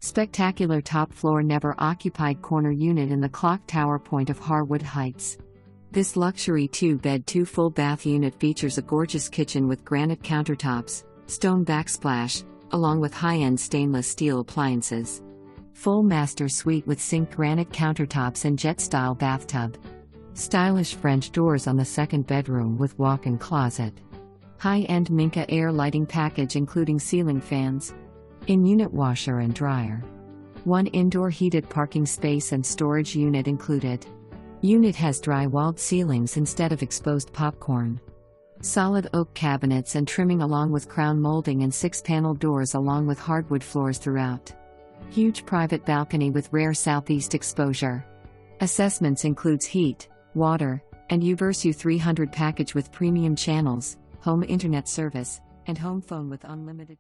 Spectacular top-floor never-occupied corner unit in the clock tower Pointe of Harwood Heights. This luxury 2-bed 2-full-bath unit features a gorgeous kitchen with granite countertops, stone backsplash, along with high-end stainless steel appliances. Full master suite with sink granite countertops and jet-style bathtub. Stylish French doors on the second bedroom with walk-in closet. High-end Minka Air lighting package including ceiling fans. In-unit washer and dryer. 1 indoor heated parking space and storage unit included. Unit has dry-walled ceilings instead of exposed popcorn. Solid oak cabinets and trimming along with crown molding and 6-panel doors along with hardwood floors throughout. Huge private balcony with rare southeast exposure. Assessments includes heat, water, and Uverse U300 package with premium channels, home internet service, and home phone with unlimited